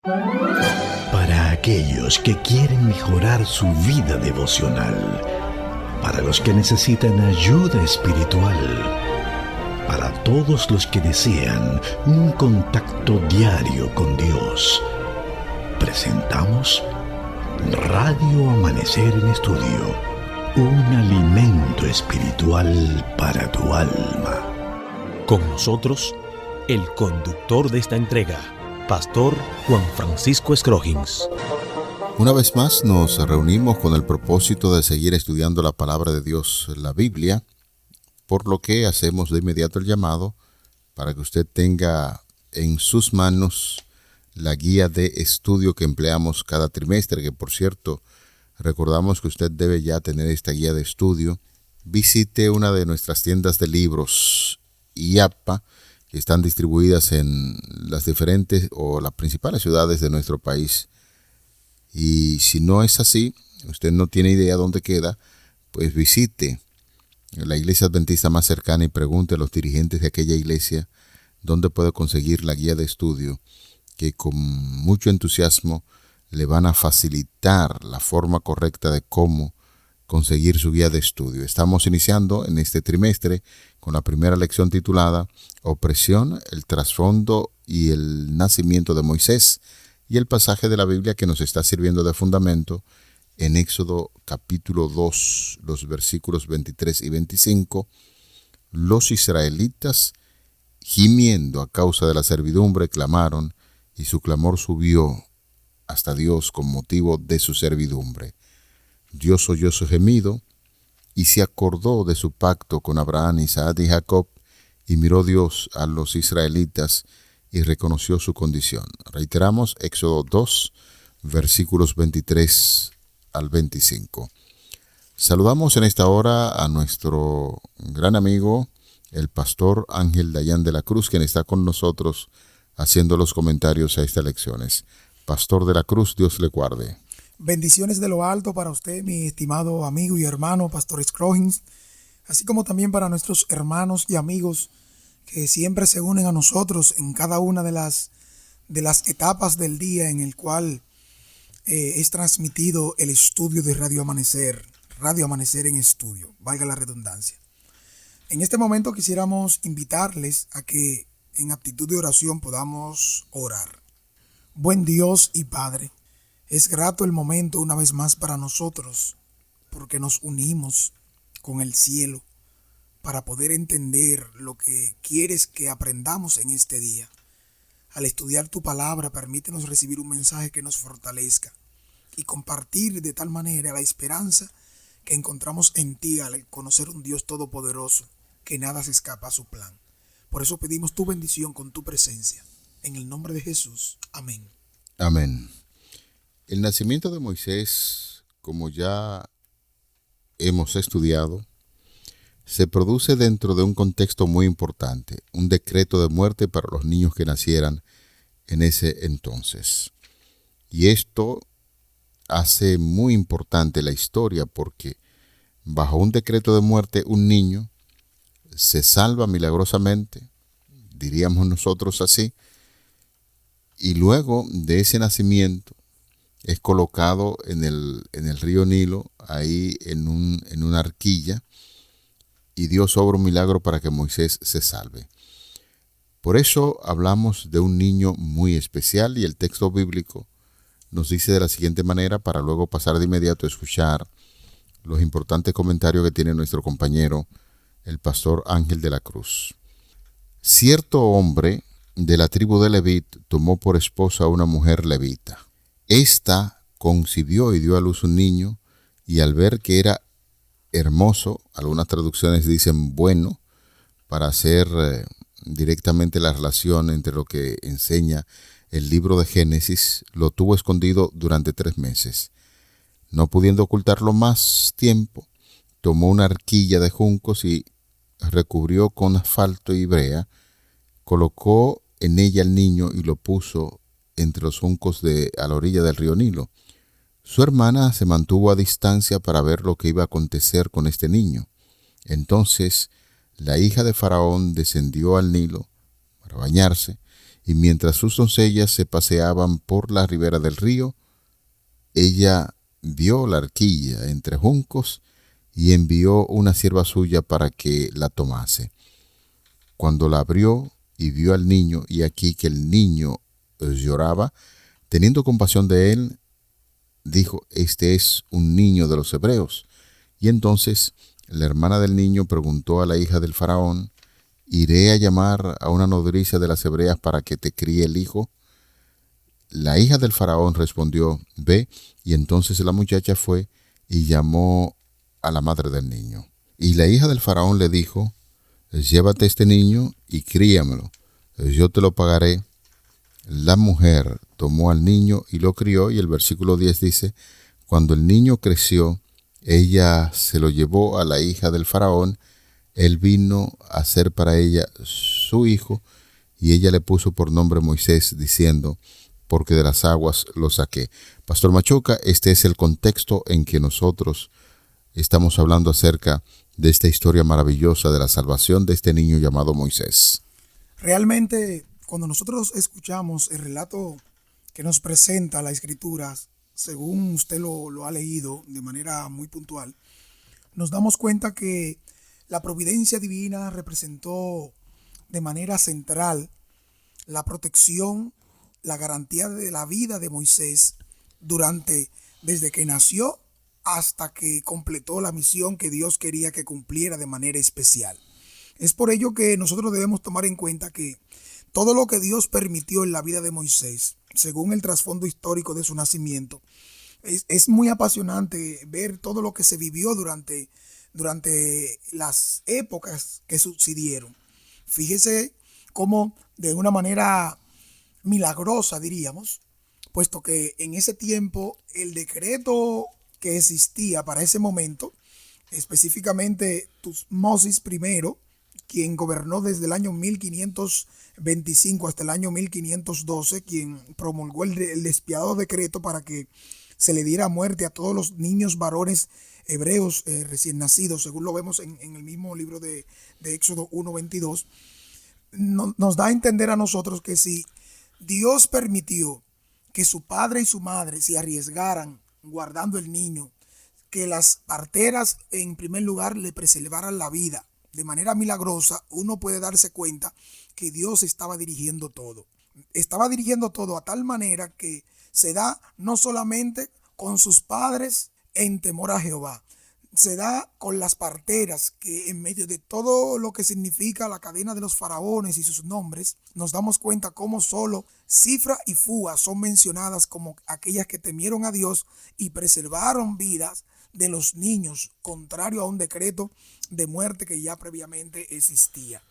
Para aquellos que quieren mejorar su vida devocional, para los que necesitan ayuda espiritual, para todos los que desean un contacto diario con Dios, presentamos Radio Amanecer en Estudio, un alimento espiritual para tu alma. Con nosotros, el conductor de esta entrega, Pastor Juan Francisco Scroggins. Una vez más nos reunimos con el propósito de seguir estudiando la palabra de Dios, la Biblia, por lo que hacemos de inmediato el llamado para que usted tenga en sus manos la guía de estudio que empleamos cada trimestre, que por cierto, recordamos que usted debe ya tener esta guía de estudio. Visite una de nuestras tiendas de libros IAPA, que están distribuidas en las diferentes o las principales ciudades de nuestro país. Y si no es así, usted no tiene idea dónde queda, pues visite la iglesia adventista más cercana y pregunte a los dirigentes de aquella iglesia dónde puede conseguir la guía de estudio, que con mucho entusiasmo le van a facilitar la forma correcta de cómo conseguir su guía de estudio. Estamos iniciando en este trimestre con la primera lección titulada Opresión, el trasfondo y el nacimiento de Moisés, y el pasaje de la Biblia que nos está sirviendo de fundamento en Éxodo capítulo 2, los versículos 23 y 25. Los israelitas, gimiendo a causa de la servidumbre, clamaron, y su clamor subió hasta Dios con motivo de su servidumbre. Dios oyó su gemido y se acordó de su pacto con Abraham, Isaac y Jacob, y miró Dios a los israelitas y reconoció su condición. Reiteramos, Éxodo 2, versículos 23 al 25. Saludamos en esta hora a nuestro gran amigo, el pastor Ángel Dayan de la Cruz, quien está con nosotros haciendo los comentarios a estas lecciones. Pastor de la Cruz, Dios le guarde. Bendiciones de lo alto para usted, mi estimado amigo y hermano, Pastor Scroggins, así como también para nuestros hermanos y amigos que siempre se unen a nosotros en cada una de las etapas del día en el cual es transmitido el estudio de Radio Amanecer en Estudio, valga la redundancia. En este momento quisiéramos invitarles a que en actitud de oración podamos orar. Buen Dios y Padre, es grato el momento una vez más para nosotros, porque nos unimos con el cielo para poder entender lo que quieres que aprendamos en este día. Al estudiar tu palabra, permítenos recibir un mensaje que nos fortalezca y compartir de tal manera la esperanza que encontramos en ti al conocer un Dios todopoderoso, que nada se escapa a su plan. Por eso pedimos tu bendición con tu presencia. En el nombre de Jesús. Amén. Amén. El nacimiento de Moisés, como ya hemos estudiado, se produce dentro de un contexto muy importante, un decreto de muerte para los niños que nacieran en ese entonces. Y esto hace muy importante la historia porque bajo un decreto de muerte un niño se salva milagrosamente, diríamos nosotros así, y luego de ese nacimiento es colocado en el río Nilo, ahí en una arquilla, y Dios obra un milagro para que Moisés se salve. Por eso hablamos de un niño muy especial y el texto bíblico nos dice de la siguiente manera para luego pasar de inmediato a escuchar los importantes comentarios que tiene nuestro compañero, el pastor Ángel de la Cruz. Cierto hombre de la tribu de Levit tomó por esposa a una mujer levita. Esta concibió y dio a luz un niño, y al ver que era hermoso, algunas traducciones dicen bueno, para hacer directamente la relación entre lo que enseña el libro de Génesis, lo tuvo escondido durante 3 meses. No pudiendo ocultarlo más tiempo, tomó una arquilla de juncos y recubrió con asfalto y brea, colocó en ella al niño y lo puso entre los juncos a la orilla del río Nilo. Su hermana se mantuvo a distancia para ver lo que iba a acontecer con este niño. Entonces la hija de Faraón descendió al Nilo para bañarse y mientras sus doncellas se paseaban por la ribera del río, ella vio la arquilla entre juncos y envió una sierva suya para que la tomase. Cuando la abrió y vio al niño, y aquí que el niño lloraba, teniendo compasión de él, dijo: este es un niño de los hebreos. Y entonces la hermana del niño preguntó a la hija del faraón: ¿iré a llamar a una nodriza de las hebreas para que te críe el hijo? La hija del faraón respondió: ve. Y entonces la muchacha fue y llamó a la madre del niño. Y la hija del faraón le dijo: llévate este niño y críamelo, yo te lo pagaré. La mujer tomó al niño y lo crió, y el versículo 10 dice: cuando el niño creció, ella se lo llevó a la hija del faraón. Él vino a ser para ella su hijo, y ella le puso por nombre Moisés, diciendo: porque de las aguas lo saqué. Pastor Machuca, este es el contexto en que nosotros estamos hablando acerca de esta historia maravillosa de la salvación de este niño llamado Moisés. Realmente, cuando nosotros escuchamos el relato que nos presenta la Escritura, según usted lo ha leído de manera muy puntual, nos damos cuenta que la providencia divina representó de manera central la protección, la garantía de la vida de Moisés desde que nació hasta que completó la misión que Dios quería que cumpliera de manera especial. Es por ello que nosotros debemos tomar en cuenta que todo lo que Dios permitió en la vida de Moisés, según el trasfondo histórico de su nacimiento, es muy apasionante ver todo lo que se vivió durante las épocas que sucedieron. Fíjese cómo de una manera milagrosa, diríamos, puesto que en ese tiempo el decreto que existía para ese momento, específicamente Tutmosis I, quien gobernó desde el año 1525 hasta el año 1512, quien promulgó el despiadado decreto para que se le diera muerte a todos los niños varones hebreos recién nacidos, según lo vemos en el mismo libro de Éxodo 1:22, nos da a entender a nosotros que si Dios permitió que su padre y su madre se arriesgaran guardando el niño, que las parteras en primer lugar le preservaran la vida de manera milagrosa, uno puede darse cuenta que Dios estaba dirigiendo todo. Estaba dirigiendo todo a tal manera que se da no solamente con sus padres en temor a Jehová, se da con las parteras, que en medio de todo lo que significa la cadena de los faraones y sus nombres, nos damos cuenta cómo solo Cifra y Fúa son mencionadas como aquellas que temieron a Dios y preservaron vidas de los niños, contrario a un decreto de muerte que ya previamente existía.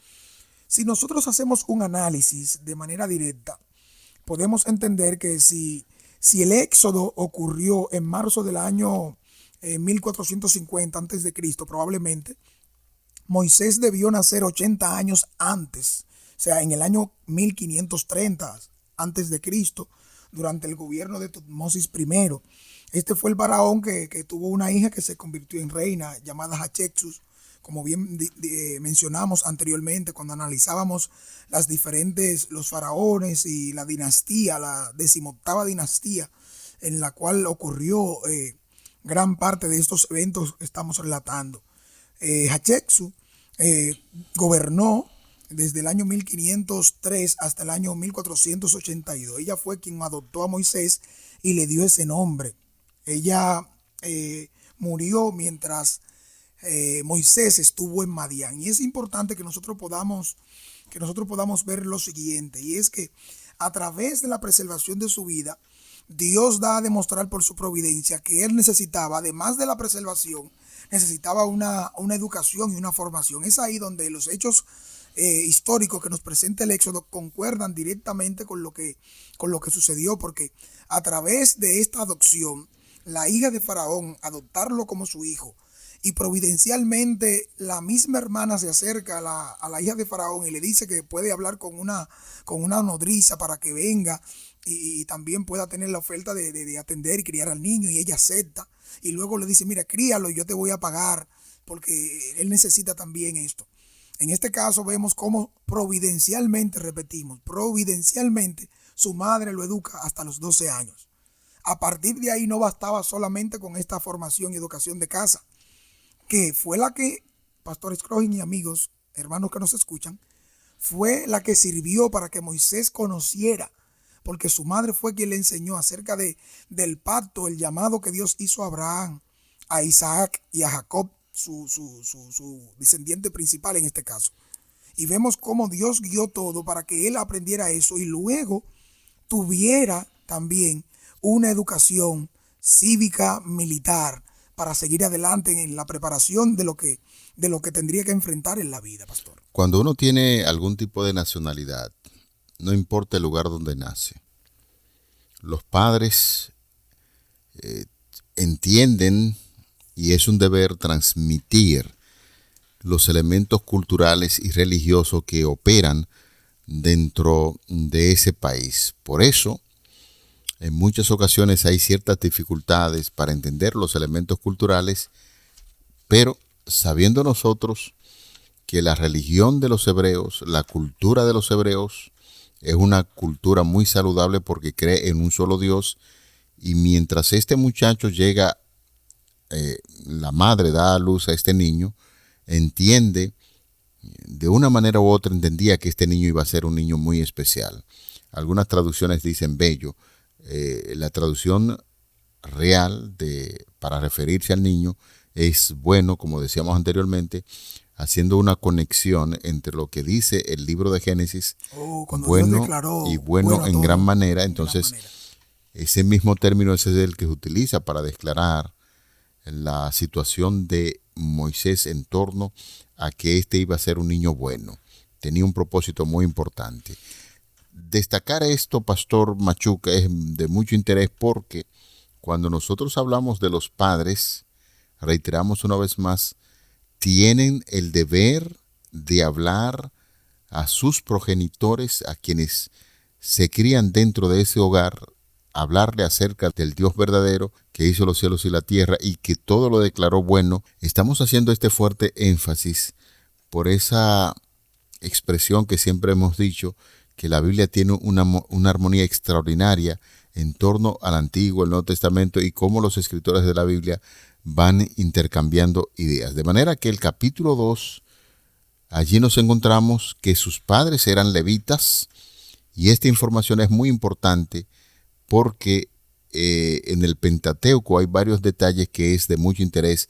Si nosotros hacemos un análisis de manera directa, podemos entender que si el éxodo ocurrió en marzo del año 1450 antes de Cristo, probablemente Moisés debió nacer 80 años antes, o sea, en el año 1530 antes de Cristo, durante el gobierno de Tutmosis I. Este fue el faraón que tuvo una hija que se convirtió en reina llamada Hatshepsut, como bien mencionamos anteriormente cuando analizábamos los faraones y la dinastía, la 18ª dinastía, en la cual ocurrió gran parte de estos eventos que estamos relatando. Hatshepsut gobernó desde el año 1503 hasta el año 1482. Ella fue quien adoptó a Moisés y le dio ese nombre. Ella murió mientras Moisés estuvo en Madián. Y es importante que nosotros podamos ver lo siguiente, y es que a través de la preservación de su vida, Dios da a demostrar por su providencia que él necesitaba, además de la preservación, necesitaba una educación y una formación. Es ahí donde los hechos históricos que nos presenta el Éxodo concuerdan directamente con lo que sucedió, porque a través de esta adopción, la hija de Faraón, adoptarlo como su hijo, y providencialmente la misma hermana se acerca a la hija de Faraón y le dice que puede hablar con una nodriza para que venga y también pueda tener la oferta de atender y criar al niño, y ella acepta, y luego le dice: mira, críalo y yo te voy a pagar porque él necesita también esto. En este caso vemos cómo providencialmente, repetimos, providencialmente su madre lo educa hasta los 12 años. A partir de ahí no bastaba solamente con esta formación y educación de casa, que fue la que, Pastor Scroggins y amigos, hermanos que nos escuchan, fue la que sirvió para que Moisés conociera, porque su madre fue quien le enseñó acerca del pacto, el llamado que Dios hizo a Abraham, a Isaac y a Jacob, su descendiente principal en este caso. Y vemos cómo Dios guió todo para que él aprendiera eso y luego tuviera también una educación cívica militar para seguir adelante en la preparación de lo que tendría que enfrentar en la vida, pastor. Cuando uno tiene algún tipo de nacionalidad, no importa el lugar donde nace, los padres entienden y es un deber transmitir los elementos culturales y religiosos que operan dentro de ese país. Por eso, en muchas ocasiones hay ciertas dificultades para entender los elementos culturales, pero sabiendo nosotros que la religión de los hebreos, la cultura de los hebreos, es una cultura muy saludable porque cree en un solo Dios, y mientras este muchacho llega, la madre da a luz a este niño, entiende, de una manera u otra entendía que este niño iba a ser un niño muy especial. Algunas traducciones dicen bello. La traducción real para referirse al niño es bueno, como decíamos anteriormente, haciendo una conexión entre lo que dice el libro de Génesis, bueno y bueno en gran manera. Entonces, ese mismo término ese es el que se utiliza para declarar la situación de Moisés en torno a que este iba a ser un niño bueno. Tenía un propósito muy importante. Destacar esto, Pastor Machuca, es de mucho interés porque cuando nosotros hablamos de los padres, reiteramos una vez más, tienen el deber de hablar a sus progenitores, a quienes se crían dentro de ese hogar, hablarle acerca del Dios verdadero que hizo los cielos y la tierra y que todo lo declaró bueno. Estamos haciendo este fuerte énfasis por esa expresión que siempre hemos dicho, que la Biblia tiene una armonía extraordinaria en torno al Antiguo, el Nuevo Testamento y cómo los escritores de la Biblia van intercambiando ideas. De manera que el capítulo 2, allí nos encontramos que sus padres eran levitas, y esta información es muy importante porque en el Pentateuco hay varios detalles que es de mucho interés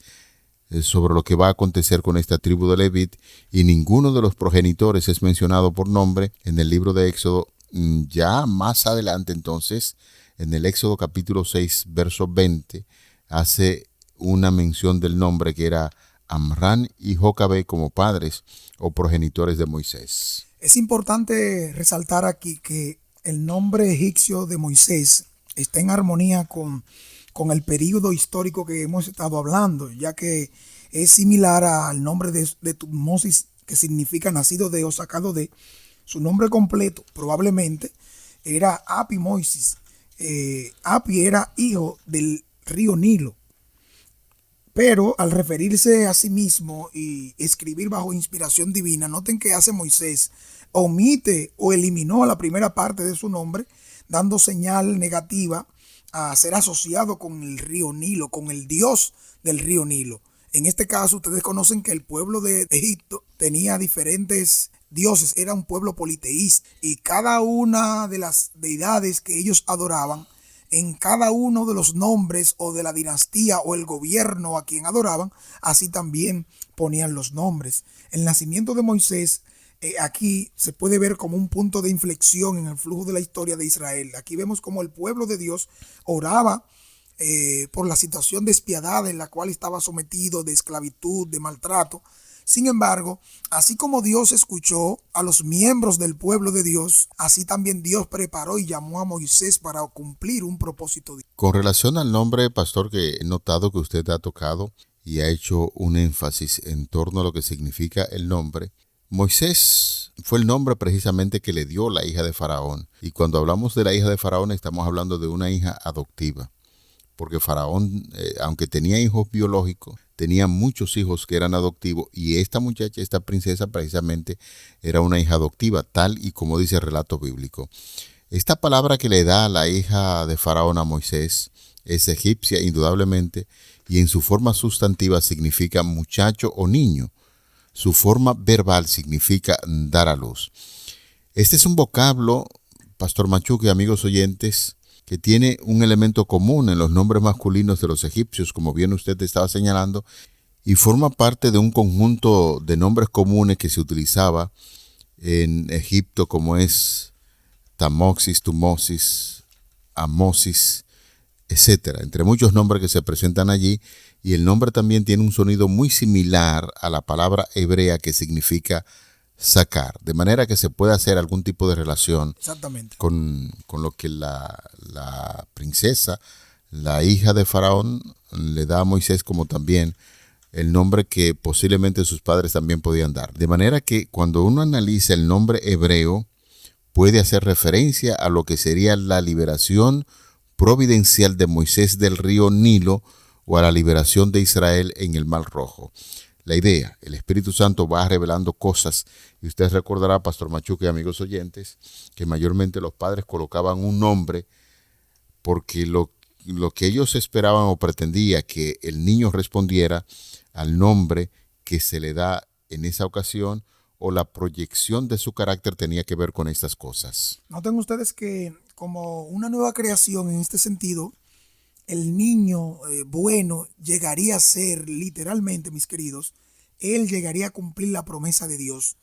sobre lo que va a acontecer con esta tribu de Levit, y ninguno de los progenitores es mencionado por nombre en el libro de Éxodo. Ya más adelante, entonces, en el Éxodo capítulo 6, verso 20, hace una mención del nombre que era Amram y Jocabe como padres o progenitores de Moisés. Es importante resaltar aquí que el nombre egipcio de Moisés está en armonía con el período histórico que hemos estado hablando, ya que es similar al nombre de Tutmosis, que significa nacido de o sacado de. Su nombre completo probablemente era Api Moises. Api era hijo del río Nilo, pero al referirse a sí mismo y escribir bajo inspiración divina, noten que hace Moisés, omite o eliminó la primera parte de su nombre, dando señal negativa a ser asociado con el río Nilo, con el dios del río Nilo. En este caso, ustedes conocen que el pueblo de Egipto tenía diferentes dioses, era un pueblo politeísta, y cada una de las deidades que ellos adoraban, en cada uno de los nombres o de la dinastía o el gobierno a quien adoraban, así también ponían los nombres. El nacimiento de Moisés aquí se puede ver como un punto de inflexión en el flujo de la historia de Israel. Aquí vemos como el pueblo de Dios oraba por la situación despiadada en la cual estaba sometido, de esclavitud, de maltrato. Sin embargo, así como Dios escuchó a los miembros del pueblo de Dios, así también Dios preparó y llamó a Moisés para cumplir un propósito. Con relación al nombre, pastor, que he notado que usted ha tocado y ha hecho un énfasis en torno a lo que significa el nombre, Moisés fue el nombre precisamente que le dio la hija de Faraón. Y cuando hablamos de la hija de Faraón, estamos hablando de una hija adoptiva. porque Faraón, aunque tenía hijos biológicos, tenía muchos hijos que eran adoptivos, y esta muchacha, esta princesa precisamente era una hija adoptiva, tal y como dice el relato bíblico. Esta palabra que le da la hija de Faraón a Moisés es egipcia indudablemente, y en su forma sustantiva significa muchacho o niño. Su forma verbal significa dar a luz. Este es un vocablo, Pastor Machuque y amigos oyentes, que tiene un elemento común en los nombres masculinos de los egipcios, como bien usted estaba señalando, y forma parte de un conjunto de nombres comunes que se utilizaba en Egipto, como es Tamoxis, Tumosis, Amosis, etcétera, entre muchos nombres que se presentan allí, y el nombre también tiene un sonido muy similar a la palabra hebrea que significa sacar, de manera que se puede hacer algún tipo de relación con lo que la princesa, la hija de Faraón, le da a Moisés, como también el nombre que posiblemente sus padres también podían dar. De manera que cuando uno analiza el nombre hebreo, puede hacer referencia a lo que sería la liberación providencial de Moisés del río Nilo, o a la liberación de Israel en el Mar Rojo. La idea, el Espíritu Santo va revelando cosas, y usted recordará, Pastor Machuque y amigos oyentes, que mayormente los padres colocaban un nombre porque lo que ellos esperaban o pretendía que el niño respondiera al nombre que se le da en esa ocasión, o la proyección de su carácter tenía que ver con estas cosas. Noten ustedes que como una nueva creación en este sentido, el niño bueno llegaría a ser, literalmente, mis queridos, él llegaría a cumplir la promesa de Dios.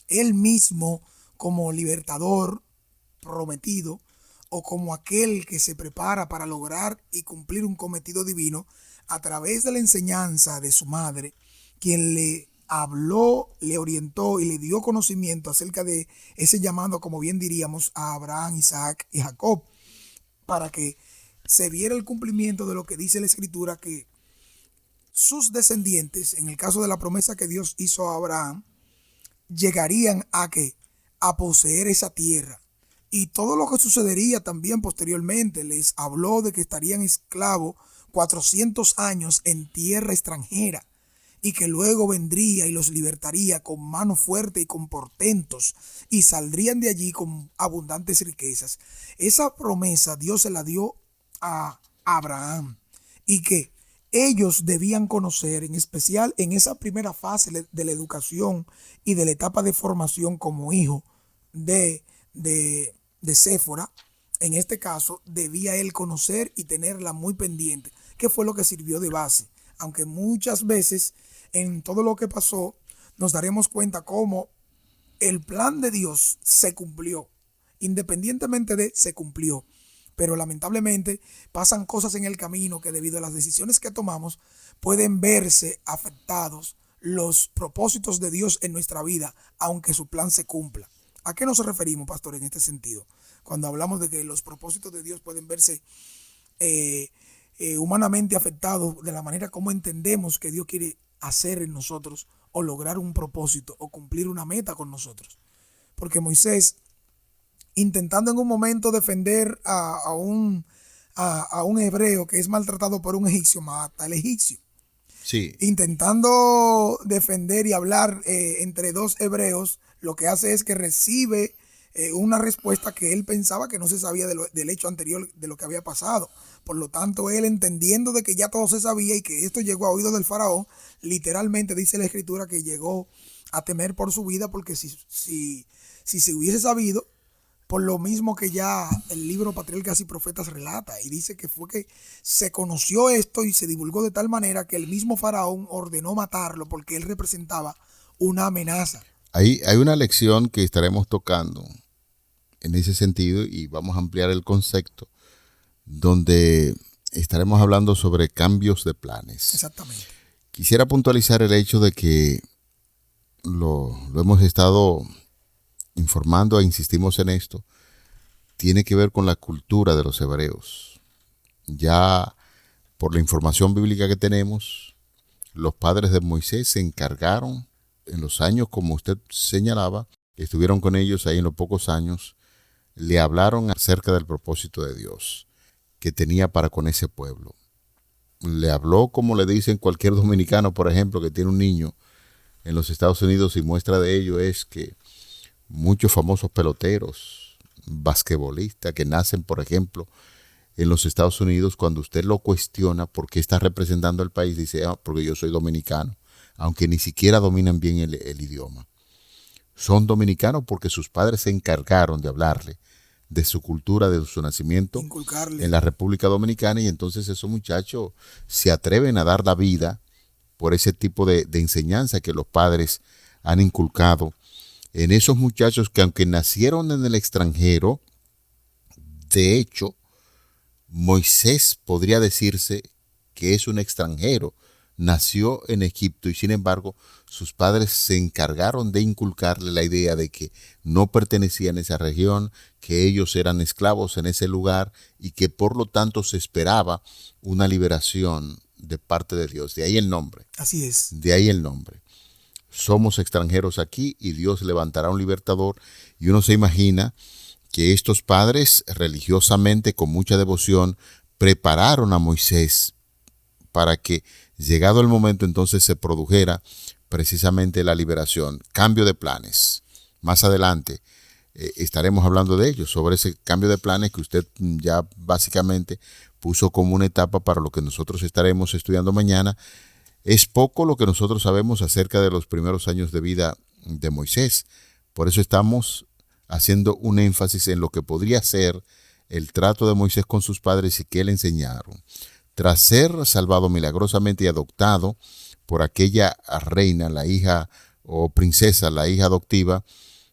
Él mismo, como libertador prometido, o como aquel que se prepara para lograr y cumplir un cometido divino, a través de la enseñanza de su madre, quien le habló, le orientó y le dio conocimiento acerca de ese llamado, como bien diríamos, a Abraham, Isaac y Jacob, para que se viera el cumplimiento de lo que dice la Escritura, que sus descendientes, en el caso de la promesa que Dios hizo a Abraham, llegarían a poseer esa tierra. Y todo lo que sucedería también posteriormente. Les habló de que estarían esclavos 400 años en tierra extranjera, y que luego vendría y los libertaría con mano fuerte y con portentos, y saldrían de allí con abundantes riquezas. Esa promesa Dios se la dio a Abraham, y que ellos debían conocer, en especial en esa primera fase de la educación y de la etapa de formación como hijo de Séfora. En este caso debía él conocer y tenerla muy pendiente, que fue lo que sirvió de base, aunque muchas veces en todo lo que pasó nos daremos cuenta cómo el plan de Dios se cumplió, independientemente de se cumplió. Pero lamentablemente pasan cosas en el camino que, debido a las decisiones que tomamos, pueden verse afectados los propósitos de Dios en nuestra vida, aunque su plan se cumpla. ¿A qué nos referimos, pastor, en este sentido? Cuando hablamos de que los propósitos de Dios pueden verse humanamente afectados de la manera como entendemos que Dios quiere hacer en nosotros, o lograr un propósito, o cumplir una meta con nosotros. Porque Moisés, intentando en un momento defender a un hebreo que es maltratado por un egipcio, mata al egipcio. Sí. Intentando defender y hablar entre dos hebreos, lo que hace es que recibe una respuesta que él pensaba que no se sabía del hecho anterior, de lo que había pasado. Por lo tanto, él, entendiendo de que ya todo se sabía y que esto llegó a oídos del faraón, literalmente dice la Escritura que llegó a temer por su vida, porque si se hubiese sabido, por lo mismo que ya el libro Patriarcas y Profetas relata, y dice que fue que se conoció esto y se divulgó de tal manera que el mismo faraón ordenó matarlo, porque él representaba una amenaza. Hay una lección que estaremos tocando en ese sentido, y vamos a ampliar el concepto, donde estaremos hablando sobre cambios de planes. Exactamente. Quisiera puntualizar el hecho de que lo hemos estado informando e insistimos en esto, tiene que ver con la cultura de los hebreos. Ya por la información bíblica que tenemos, los padres de Moisés se encargaron en los años, como usted señalaba, estuvieron con ellos ahí en los pocos años, le hablaron acerca del propósito de Dios. que tenía para con ese pueblo. Le habló como le dicen cualquier dominicano, por ejemplo, que tiene un niño en los Estados Unidos, y muestra de ello es que muchos famosos peloteros, basquetbolistas que nacen, por ejemplo, en los Estados Unidos, cuando usted lo cuestiona por qué está representando al país, dice, porque yo soy dominicano, aunque ni siquiera dominan bien el idioma. Son dominicanos porque sus padres se encargaron de hablarle de su cultura, de su nacimiento en la República Dominicana, y entonces esos muchachos se atreven a dar la vida por ese tipo de enseñanza que los padres han inculcado en esos muchachos que, aunque nacieron en el extranjero, de hecho, Moisés podría decirse que es un extranjero. Nació en Egipto y sin embargo sus padres se encargaron de inculcarle la idea de que no pertenecían a esa región, que ellos eran esclavos en ese lugar y que por lo tanto se esperaba una liberación de parte de Dios. De ahí el nombre. Así es. De ahí el nombre. Somos extranjeros aquí y Dios levantará un libertador, y uno se imagina que estos padres religiosamente, con mucha devoción, prepararon a Moisés para que, llegado el momento, entonces se produjera precisamente la liberación. Cambio de planes. Más adelante estaremos hablando de ello, sobre ese cambio de planes que usted ya básicamente puso como una etapa para lo que nosotros estaremos estudiando mañana. Es poco lo que nosotros sabemos acerca de los primeros años de vida de Moisés. Por eso estamos haciendo un énfasis en lo que podría ser el trato de Moisés con sus padres y que le enseñaron. Tras ser salvado milagrosamente y adoptado por aquella reina, la hija o princesa, la hija adoptiva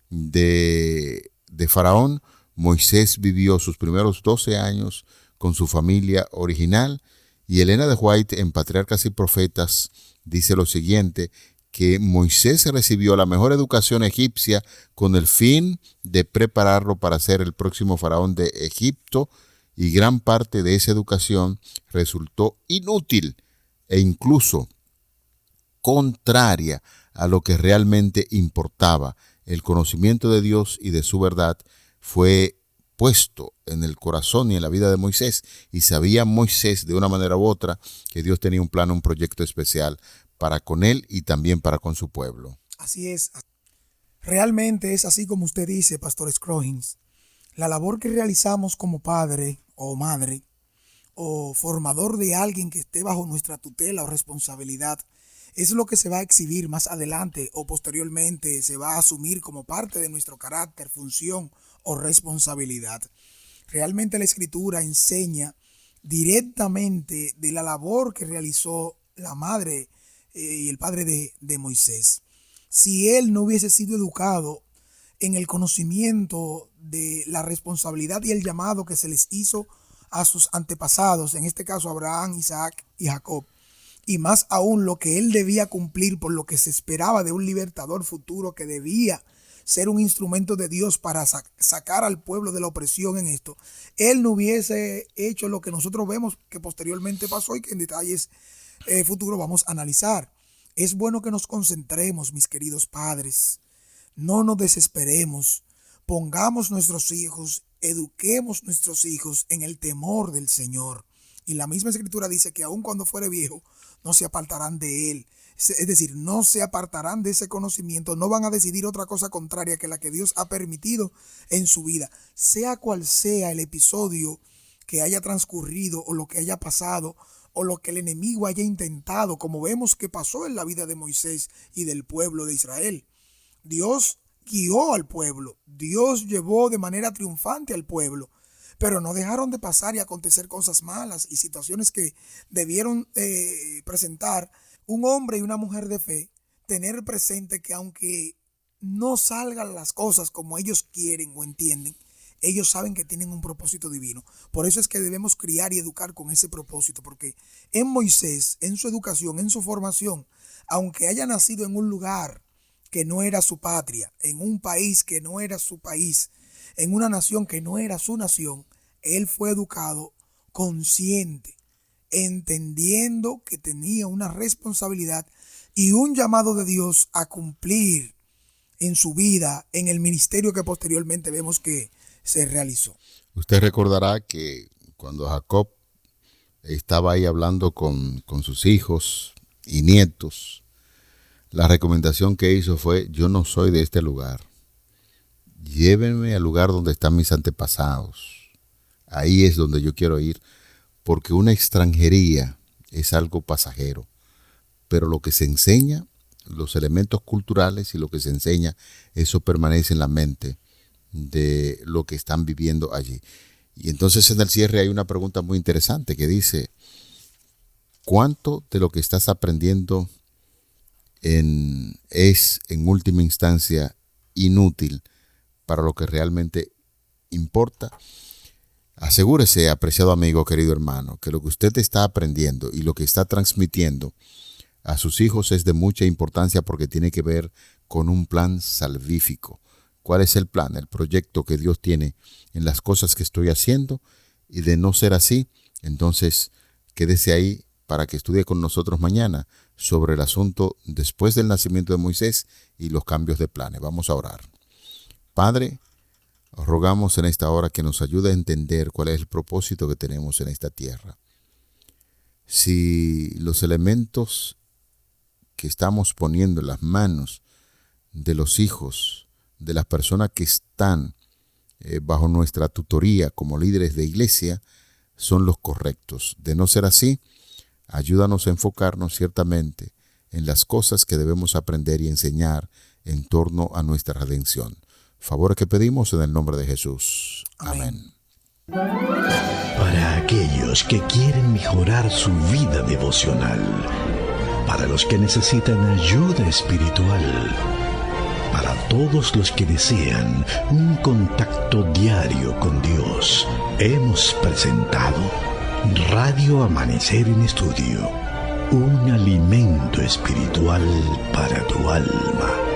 de Faraón, Moisés vivió sus primeros 12 años con su familia original, y Elena de White, en Patriarcas y Profetas, dice lo siguiente, que Moisés recibió la mejor educación egipcia con el fin de prepararlo para ser el próximo faraón de Egipto, y gran parte de esa educación resultó inútil e incluso contraria a lo que realmente importaba. El conocimiento de Dios y de su verdad fue puesto en el corazón y en la vida de Moisés, y sabía Moisés de una manera u otra que Dios tenía un plan, un proyecto especial para con él y también para con su pueblo. Así es. Realmente es así como usted dice, Pastor Scroggins. La labor que realizamos como padre o madre o formador de alguien que esté bajo nuestra tutela o responsabilidad es lo que se va a exhibir más adelante o posteriormente se va a asumir como parte de nuestro carácter, función o responsabilidad. Realmente la Escritura enseña directamente de la labor que realizó la madre y el padre de Moisés. Si él no hubiese sido educado en el conocimiento de la responsabilidad y el llamado que se les hizo a sus antepasados, en este caso Abraham, Isaac y Jacob, y más aún lo que él debía cumplir por lo que se esperaba de un libertador futuro que debía ser un instrumento de Dios para sacar al pueblo de la opresión en esto, él no hubiese hecho lo que nosotros vemos que posteriormente pasó y que en detalles futuros vamos a analizar. Es bueno que nos concentremos, mis queridos padres. No nos desesperemos, pongamos nuestros hijos, eduquemos nuestros hijos en el temor del Señor. Y la misma Escritura dice que aun cuando fuere viejo, no se apartarán de él. Es decir, no se apartarán de ese conocimiento, no van a decidir otra cosa contraria que la que Dios ha permitido en su vida. Sea cual sea el episodio que haya transcurrido o lo que haya pasado o lo que el enemigo haya intentado, como vemos que pasó en la vida de Moisés y del pueblo de Israel. Dios guió al pueblo, Dios llevó de manera triunfante al pueblo, pero no dejaron de pasar y acontecer cosas malas y situaciones que debieron presentar un hombre y una mujer de fe, tener presente que aunque no salgan las cosas como ellos quieren o entienden, ellos saben que tienen un propósito divino. Por eso es que debemos criar y educar con ese propósito, porque en Moisés, en su educación, en su formación, aunque haya nacido en un lugar que no era su patria, en un país que no era su país, en una nación que no era su nación, él fue educado consciente, entendiendo que tenía una responsabilidad y un llamado de Dios a cumplir en su vida, en el ministerio que posteriormente vemos que se realizó. Usted recordará que Cuando Jacob estaba ahí hablando con sus hijos y nietos, la recomendación que hizo fue: yo no soy de este lugar. Llévenme al lugar donde están mis antepasados. Ahí es donde yo quiero ir, porque una extranjería es algo pasajero. Pero lo que se enseña, los elementos culturales y lo que se enseña, eso permanece en la mente de lo que están viviendo allí. Y entonces en el cierre hay una pregunta muy interesante que dice: ¿cuánto de lo que estás aprendiendo es en última instancia inútil para lo que realmente importa? Asegúrese, apreciado amigo, querido hermano, que lo que usted está aprendiendo y lo que está transmitiendo a sus hijos es de mucha importancia, porque tiene que ver con un plan salvífico. ¿Cuál es el plan? El proyecto que Dios tiene en las cosas que estoy haciendo. Y de no ser así, entonces quédese ahí para que estudie con nosotros mañana sobre el asunto después del nacimiento de Moisés y los cambios de planes. Vamos a orar. Padre, rogamos en esta hora que nos ayude a entender cuál es el propósito que tenemos en esta tierra. Si los elementos que estamos poniendo en las manos de los hijos, de las personas que están bajo nuestra tutoría como líderes de iglesia, son los correctos. De no ser así, ayúdanos a enfocarnos ciertamente en las cosas que debemos aprender y enseñar en torno a nuestra redención. Favores que pedimos en el nombre de Jesús. Amén. Para aquellos que quieren mejorar su vida devocional, para los que necesitan ayuda espiritual, para todos los que desean un contacto diario con Dios, hemos presentado Radio Amanecer en Estudio, un alimento espiritual para tu alma.